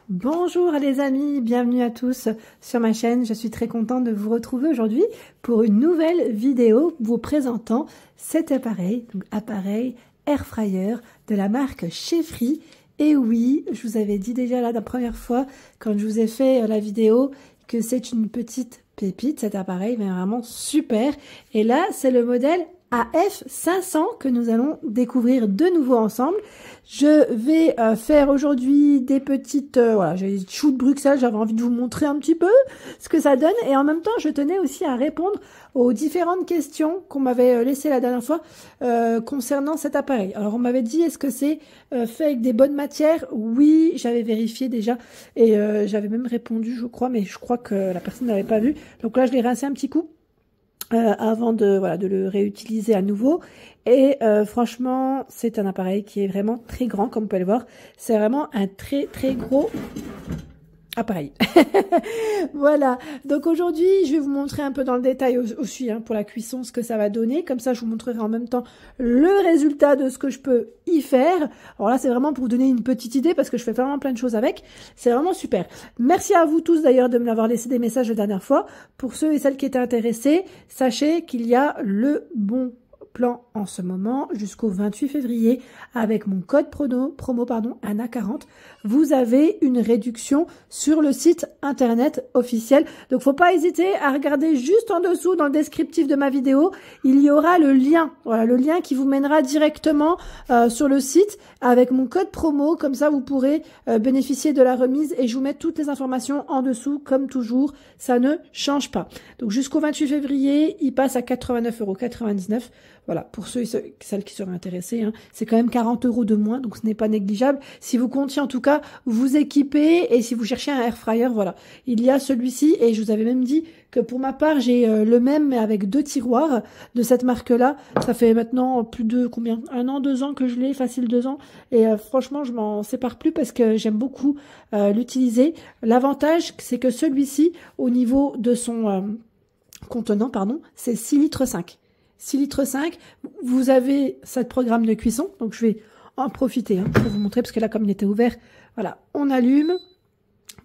Bonjour les amis, bienvenue à tous sur ma chaîne. Je suis très contente de vous retrouver aujourd'hui pour une nouvelle vidéo vous présentant cet appareil, donc appareil Air Fryer de la marque Chefri. Et oui, je vous avais dit déjà la première fois quand je vous ai fait la vidéo que c'est une petite pépite cet appareil, mais vraiment super. Et là, c'est le modèle AF500 que nous allons découvrir de nouveau ensemble. Je vais faire aujourd'hui des petites voilà, j'ai des choux de Bruxelles, j'avais envie de vous montrer un petit peu ce que ça donne et en même temps je tenais aussi à répondre aux différentes questions qu'on m'avait laissées la dernière fois concernant cet appareil. Alors on m'avait dit est-ce que c'est fait avec des bonnes matières? Oui, j'avais vérifié déjà et j'avais même répondu je crois, mais je crois que la personne n'avait pas vu. Donc là je l'ai rincé un petit coup. Avant de le réutiliser à nouveau et franchement c'est un appareil qui est vraiment très grand comme vous pouvez le voir, c'est vraiment un très gros appareil. Voilà, donc aujourd'hui je vais vous montrer un peu dans le détail aussi pour la cuisson ce que ça va donner, comme ça je vous montrerai en même temps le résultat de ce que je peux y faire. Alors là c'est vraiment pour vous donner une petite idée parce que je fais vraiment plein de choses avec, c'est vraiment super. Merci à vous tous d'ailleurs de me l'avoir laissé des messages la dernière fois. Pour ceux et celles qui étaient intéressés, sachez qu'il y a le bon plan en ce moment jusqu'au 28 février avec mon code promo ANA40, vous avez une réduction sur le site internet officiel. Donc faut pas hésiter à regarder juste en dessous dans le descriptif de ma vidéo, il y aura le lien, voilà le lien qui vous mènera directement sur le site avec mon code promo, comme ça vous pourrez bénéficier de la remise et je vous mets toutes les informations en dessous comme toujours, ça ne change pas. Donc jusqu'au 28 février, il passe à 89,99 €. Voilà, pour ceux et celles qui seraient intéressés, c'est quand même 40 € de moins, donc ce n'est pas négligeable. Si vous comptiez en tout cas vous équiper et si vous cherchez un air fryer, voilà, il y a celui-ci et je vous avais même dit que pour ma part j'ai le même mais avec 2 tiroirs de cette marque-là. Ça fait maintenant plus de combien? 1 an, 2 ans que je l'ai, facile 2 ans et franchement je m'en sépare plus parce que j'aime beaucoup l'utiliser. L'avantage c'est que celui-ci au niveau de son contenant, c'est 6,5 litres. 6,5 litres, vous avez 7 programmes de cuisson, donc je vais en profiter pour vous montrer, parce que là, comme il était ouvert, voilà, on allume,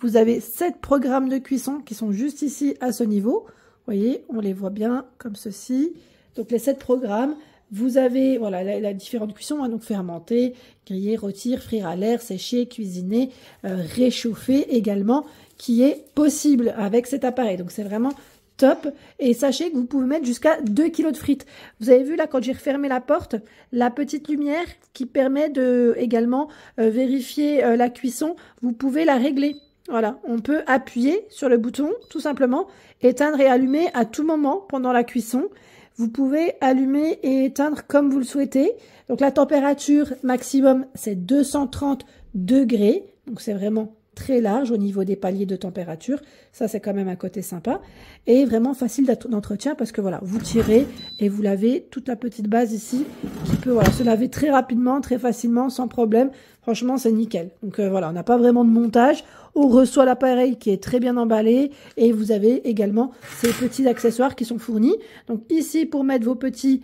vous avez 7 programmes de cuisson qui sont juste ici à ce niveau, vous voyez, on les voit bien comme ceci, donc les 7 programmes, vous avez voilà la différente cuisson, donc fermenter, griller, rôtir, frire à l'air, sécher, cuisiner, réchauffer également, qui est possible avec cet appareil, donc c'est vraiment top. Et sachez que vous pouvez mettre jusqu'à 2 kg de frites. Vous avez vu là quand j'ai refermé la porte, la petite lumière qui permet de également vérifier la cuisson, vous pouvez la régler. Voilà, on peut appuyer sur le bouton tout simplement, éteindre et allumer à tout moment pendant la cuisson. Vous pouvez allumer et éteindre comme vous le souhaitez. Donc la température maximum c'est 230 degrés, donc c'est vraiment très large au niveau des paliers de température, ça c'est quand même un côté sympa et vraiment facile d'entretien parce que voilà, vous tirez et vous lavez toute la petite base ici qui peut voilà, se laver très rapidement, très facilement, sans problème. Franchement c'est nickel. Donc voilà, on n'a pas vraiment de montage, on reçoit l'appareil qui est très bien emballé et vous avez également ces petits accessoires qui sont fournis. Donc ici pour mettre vos petits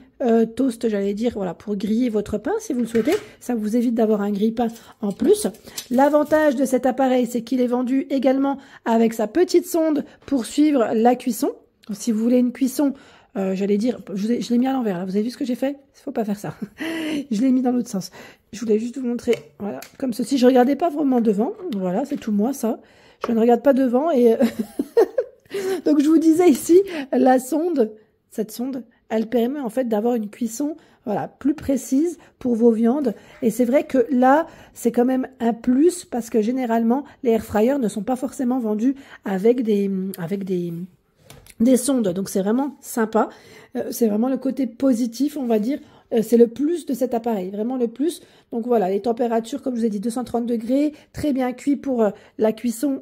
toasts, j'allais dire, voilà, pour griller votre pain si vous le souhaitez, ça vous évite d'avoir un grille-pain en plus. L'avantage de cet appareil, c'est qu'il est vendu également avec sa petite sonde pour suivre la cuisson. Donc, si vous voulez une cuisson, j'allais dire, je l'ai mis à l'envers là, vous avez vu ce que j'ai fait? Il faut pas faire ça. Je l'ai mis dans l'autre sens. Je voulais juste vous montrer, voilà, comme ceci. Je regardais pas vraiment devant, voilà, c'est tout moi ça. Je ne regarde pas devant et donc je vous disais ici, la sonde, cette sonde, elle permet en fait d'avoir une cuisson voilà, plus précise pour vos viandes. Et c'est vrai que là, c'est quand même un plus parce que généralement, les air fryers ne sont pas forcément vendus avec des sondes. Donc c'est vraiment sympa. C'est vraiment le côté positif, on va dire. C'est le plus de cet appareil, vraiment le plus. Donc voilà, les températures, comme je vous ai dit, 230 degrés, très bien cuit pour la cuisson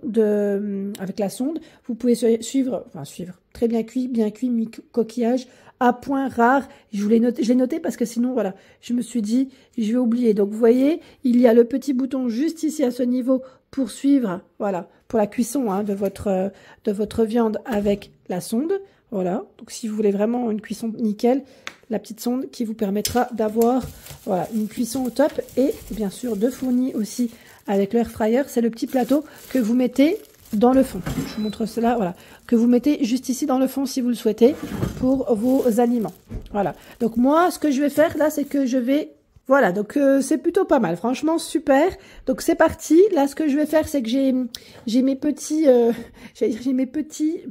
avec la sonde. Vous pouvez suivre, très bien cuit, mi-coquillage, à point rare. Je l'ai noté parce que sinon, voilà, je me suis dit, je vais oublier. Donc vous voyez, il y a le petit bouton juste ici à ce niveau pour suivre, voilà, pour la cuisson de votre viande avec la sonde. Voilà, donc si vous voulez vraiment une cuisson nickel, la petite sonde qui vous permettra d'avoir voilà, une cuisson au top et bien sûr de fournir aussi avec le air fryer, c'est le petit plateau que vous mettez dans le fond. Je vous montre cela, voilà, que vous mettez juste ici dans le fond si vous le souhaitez pour vos aliments. Voilà. Donc moi, ce que je vais faire là, c'est que je vais, voilà, donc c'est plutôt pas mal, franchement super. Donc c'est parti. Là, ce que je vais faire, c'est que j'ai mes petits, j'ai mes petits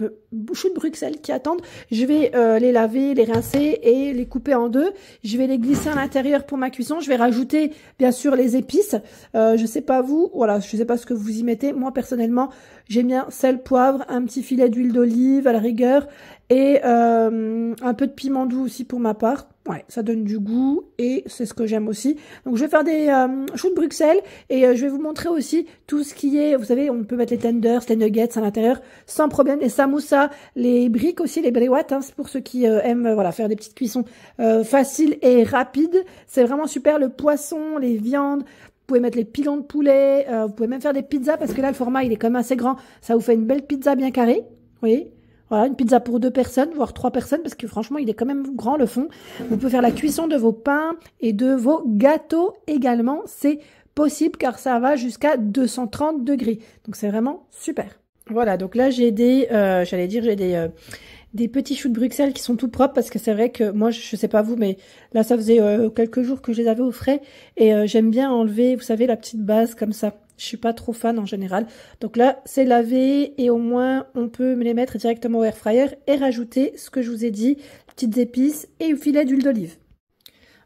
choux de Bruxelles qui attendent. Je vais les laver, les rincer et les couper en deux. Je vais les glisser à l'intérieur pour ma cuisson. Je vais rajouter bien sûr les épices. Je sais pas vous, voilà, je sais pas ce que vous y mettez. Moi personnellement, j'aime bien sel, poivre, un petit filet d'huile d'olive à la rigueur et un peu de piment doux aussi pour ma part. Ouais, ça donne du goût et c'est ce que j'aime aussi. Donc je vais faire des choux de Bruxelles et je vais vous montrer aussi tout ce qui est, vous savez, on peut mettre les tenders, les nuggets à l'intérieur sans problème, les samoussas, les briques aussi, les brewats, hein, c'est pour ceux qui aiment voilà faire des petites cuissons faciles et rapides. C'est vraiment super, le poisson, les viandes. Vous pouvez mettre les pilons de poulet, vous pouvez même faire des pizzas parce que là le format il est quand même assez grand. Ça vous fait une belle pizza bien carrée, vous voyez. Voilà, une pizza pour 2 personnes, voire 3 personnes, parce que franchement, il est quand même grand, le fond. Vous pouvez faire la cuisson de vos pains et de vos gâteaux également. C'est possible car ça va jusqu'à 230 degrés. Donc, c'est vraiment super. Voilà, donc là, j'ai des, j'allais dire, j'ai des petits choux de Bruxelles qui sont tout propres parce que c'est vrai que moi, je sais pas vous, mais là, ça faisait quelques jours que je les avais au frais et j'aime bien enlever, vous savez, la petite base comme ça. Je suis pas trop fan en général. Donc là, c'est lavé et au moins, on peut me les mettre directement au air fryer et rajouter ce que je vous ai dit, petites épices et un filet d'huile d'olive.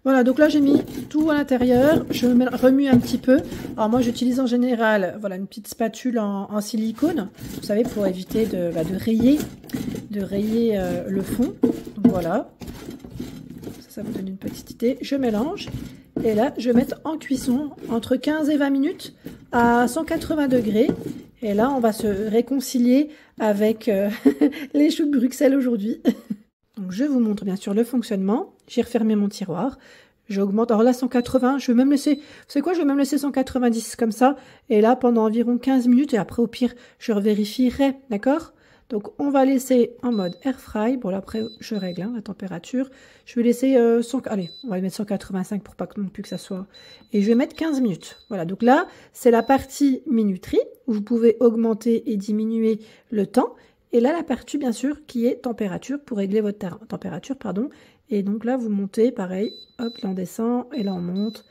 Voilà, donc là, j'ai mis tout à l'intérieur. Je remue un petit peu. Alors moi, j'utilise en général, voilà, une petite spatule en silicone. Vous savez, pour éviter de rayer le fond. Donc voilà. Ça vous donne une petite idée. Je mélange. Et là, je vais mettre en cuisson entre 15 et 20 minutes à 180 degrés. Et là, on va se réconcilier avec les choux de Bruxelles aujourd'hui. Donc, je vous montre bien sûr le fonctionnement. J'ai refermé mon tiroir. J'augmente. Alors là, 180, je vais même laisser, c'est quoi, je vais même laisser 190 comme ça. Et là, pendant environ 15 minutes. Et après, au pire, je revérifierai. D'accord ? Donc, on va laisser en mode air fry. Bon, là, après, je règle la température. Je vais laisser allez, on va mettre 185 pour pas non plus que ça soit. Et je vais mettre 15 minutes. Voilà, donc là, c'est la partie minuterie où vous pouvez augmenter et diminuer le temps. Et là, la partie, bien sûr, qui est température pour régler votre température, pardon. Et donc là, vous montez, pareil, hop, là, on descend et là, on monte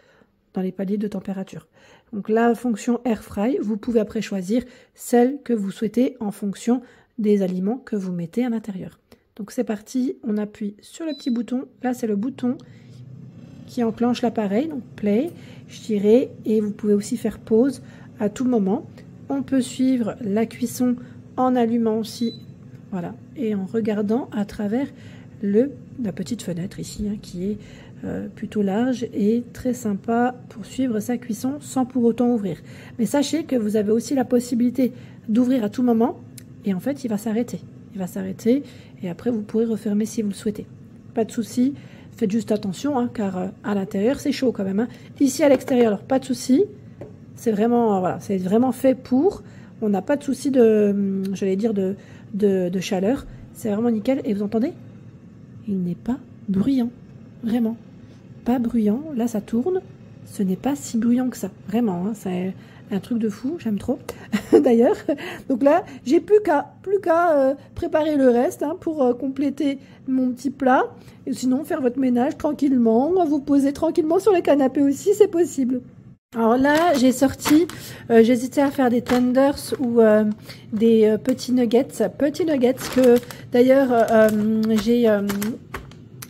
dans les paliers de température. Donc, la fonction air fry, vous pouvez après choisir celle que vous souhaitez en fonction des aliments que vous mettez à l'intérieur. Donc c'est parti, on appuie sur le petit bouton. Là, c'est le bouton qui enclenche l'appareil, donc play, je dirais, et vous pouvez aussi faire pause à tout moment. On peut suivre la cuisson en allumant aussi, voilà, et en regardant à travers la petite fenêtre ici, hein, qui est plutôt large et très sympa pour suivre sa cuisson sans pour autant ouvrir. Mais sachez que vous avez aussi la possibilité d'ouvrir à tout moment. Et en fait, il va s'arrêter. Il va s'arrêter et après, vous pourrez refermer si vous le souhaitez. Pas de souci. Faites juste attention, hein, car à l'intérieur, c'est chaud quand même. Hein. Ici, à l'extérieur, alors pas de souci. C'est vraiment, voilà, c'est vraiment fait pour. On n'a pas de souci de, j'allais dire, de chaleur. C'est vraiment nickel. Et vous entendez? Il n'est pas bruyant. Vraiment. Pas bruyant. Là, ça tourne. Ce n'est pas si bruyant que ça. Vraiment, hein, c'est un truc de fou, j'aime trop, d'ailleurs. Donc là, j'ai plus qu'à préparer le reste hein, pour compléter mon petit plat. Et sinon, faire votre ménage tranquillement, vous poser tranquillement sur les canapés aussi, c'est possible. Alors là, j'ai sorti, j'hésitais à faire des tenders ou des petits nuggets que d'ailleurs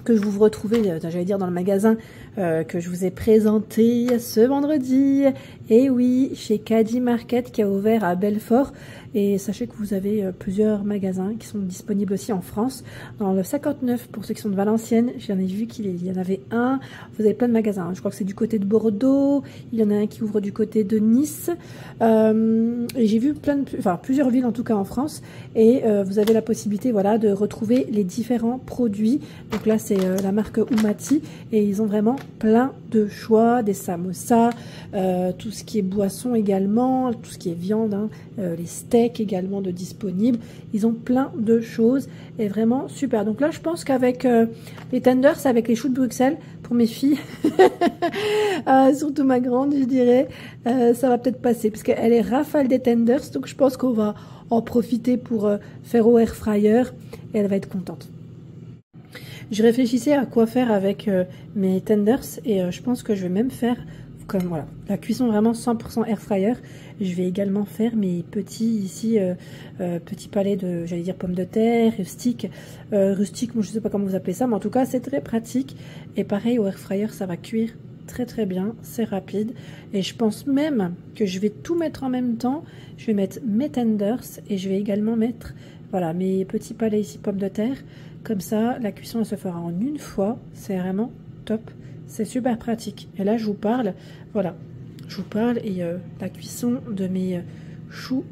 que je vous retrouvez, j'allais dire dans le magasin que je vous ai présenté ce vendredi. Et oui, chez Caddy Market qui a ouvert à Belfort. Et sachez que vous avez plusieurs magasins qui sont disponibles aussi en France. Dans le 59, pour ceux qui sont de Valenciennes, j'en ai vu qu'il y en avait un. Vous avez plein de magasins. Je crois que c'est du côté de Bordeaux. Il y en a un qui ouvre du côté de Nice. Et j'ai vu plusieurs villes en tout cas en France. Et vous avez la possibilité de retrouver les différents produits. Donc là, c'est la marque Umati. Et ils ont vraiment plein de choix, des samosas, tout ce qui est boisson également, tout ce qui est viande, hein, les steaks également de disponibles. Ils ont plein de choses et vraiment super. Donc là, je pense qu'avec les tenders, avec les choux de Bruxelles, pour mes filles, surtout ma grande, je dirais, ça va peut-être passer parce qu'elle est rafale des tenders. Donc je pense qu'on va en profiter pour faire au air fryer et elle va être contente. Je réfléchissais à quoi faire avec mes tenders et je pense que je vais même faire comme voilà la cuisson vraiment 100% air fryer. Je vais également faire mes petits ici petits palets de, j'allais dire pommes de terre, rustique, moi je sais pas comment vous appelez ça, mais en tout cas c'est très pratique et pareil au air fryer ça va cuire très très bien, c'est rapide et je pense même que je vais tout mettre en même temps. Je vais mettre mes tenders et je vais également mettre voilà mes petits palets ici pommes de terre. Comme ça, la cuisson elle se fera en une fois. C'est vraiment top. C'est super pratique. Et là, je vous parle, voilà, je vous parle et la cuisson de mes choux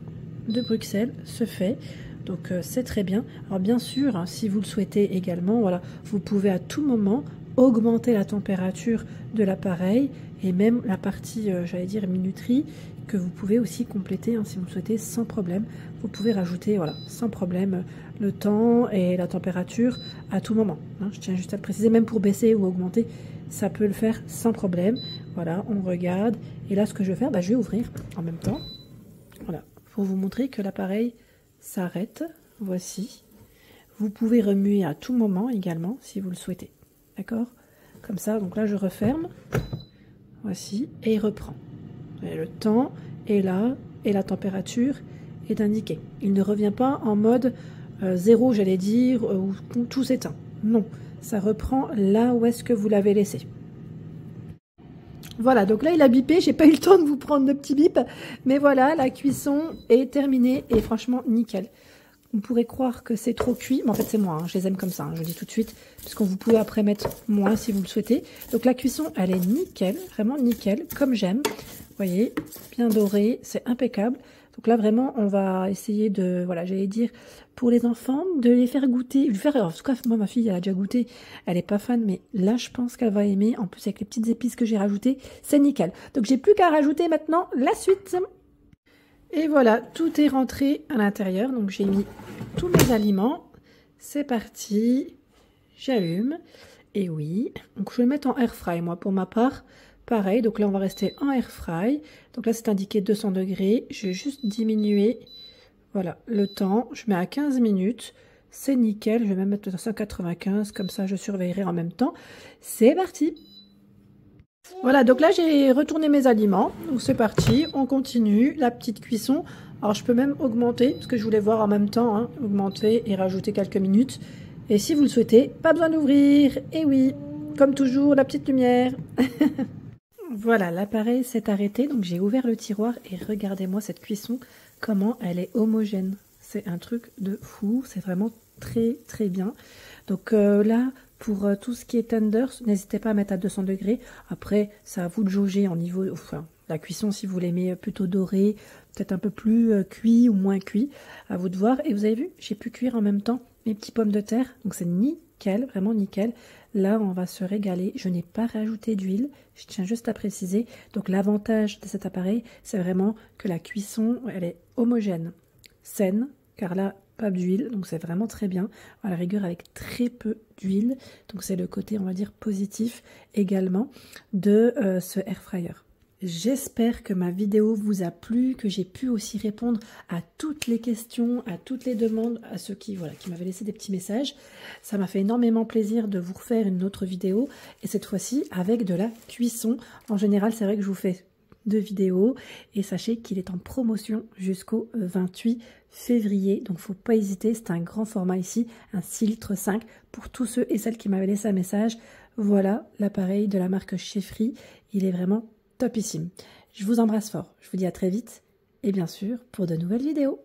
de Bruxelles se fait. Donc, c'est très bien. Alors, bien sûr, hein, si vous le souhaitez également, voilà, vous pouvez à tout moment augmenter la température de l'appareil et même la partie, j'allais dire, minuterie que vous pouvez aussi compléter hein, si vous le souhaitez sans problème. Vous pouvez rajouter voilà, sans problème le temps et la température à tout moment. Hein. Je tiens juste à le préciser, même pour baisser ou augmenter, ça peut le faire sans problème. Voilà, on regarde. Et là, ce que je vais faire, bah, je vais ouvrir en même temps. Voilà, pour vous montrer que l'appareil s'arrête. Voici. Vous pouvez remuer à tout moment également si vous le souhaitez. D'accord? Comme ça, donc là, je referme. Voici, et il reprend. Et le temps est là et la température est indiquée. Il ne revient pas en mode 0, j'allais dire, où tout s'éteint. Non, ça reprend là où est-ce que vous l'avez laissé. Voilà, donc là il a bipé, j'ai pas eu le temps de vous prendre le petit bip, mais voilà, la cuisson est terminée et franchement nickel. On pourrait croire que c'est trop cuit, mais en fait c'est moi, hein, je les aime comme ça, hein, je le dis tout de suite, parce que vous pouvez après mettre moins si vous le souhaitez. Donc la cuisson, elle est nickel, vraiment nickel, comme j'aime. Vous voyez, bien doré, c'est impeccable. Donc là vraiment, on va essayer de, voilà, j'allais dire, pour les enfants, de les faire goûter. En tout cas, moi ma fille, elle a déjà goûté, elle est pas fan, mais là je pense qu'elle va aimer. En plus avec les petites épices que j'ai rajoutées, c'est nickel. Donc j'ai plus qu'à rajouter maintenant la suite. Et voilà, tout est rentré à l'intérieur. Donc j'ai mis tous mes aliments. C'est parti. J'allume. Et oui, donc je vais le mettre en air fry. Moi, pour ma part, pareil. Donc là, on va rester en air fry. Donc là, c'est indiqué 200 degrés. Je vais juste diminuer, voilà, le temps. Je mets à 15 minutes. C'est nickel. Je vais même mettre à 195. Comme ça, je surveillerai en même temps. C'est parti. Voilà, donc là j'ai retourné mes aliments, donc c'est parti, on continue la petite cuisson. Alors je peux même augmenter, parce que je voulais voir en même temps, hein, augmenter et rajouter quelques minutes. Et si vous le souhaitez, pas besoin d'ouvrir, et oui, comme toujours, la petite lumière. Voilà, l'appareil s'est arrêté, donc j'ai ouvert le tiroir et regardez-moi cette cuisson, comment elle est homogène. C'est un truc de fou, c'est vraiment très très bien. Donc là, pour tout ce qui est tenders, n'hésitez pas à mettre à 200 degrés. Après, c'est à vous de jauger en niveau, enfin, la cuisson si vous l'aimez plutôt doré, peut-être un peu plus cuit ou moins cuit, à vous de voir. Et vous avez vu, j'ai pu cuire en même temps mes petits pommes de terre, donc c'est nickel, vraiment nickel. Là, on va se régaler. Je n'ai pas rajouté d'huile, je tiens juste à préciser. Donc l'avantage de cet appareil, c'est vraiment que la cuisson, elle est homogène, saine, car là, pas d'huile, donc c'est vraiment très bien. À la rigueur avec très peu d'huile, donc c'est le côté, on va dire, positif également de ce air fryer. J'espère que ma vidéo vous a plu, que j'ai pu aussi répondre à toutes les questions, à toutes les demandes, à ceux qui m'avaient laissé des petits messages. Ça m'a fait énormément plaisir de vous refaire une autre vidéo, et cette fois-ci avec de la cuisson. En général, c'est vrai que je vous fais 2 vidéos, et sachez qu'il est en promotion jusqu'au 28 février, donc faut pas hésiter, c'est un grand format ici, un 6 litres 5 pour tous ceux et celles qui m'avaient laissé un message. Voilà l'appareil de la marque Chefri, il est vraiment topissime. Je vous embrasse fort, je vous dis à très vite et bien sûr pour de nouvelles vidéos.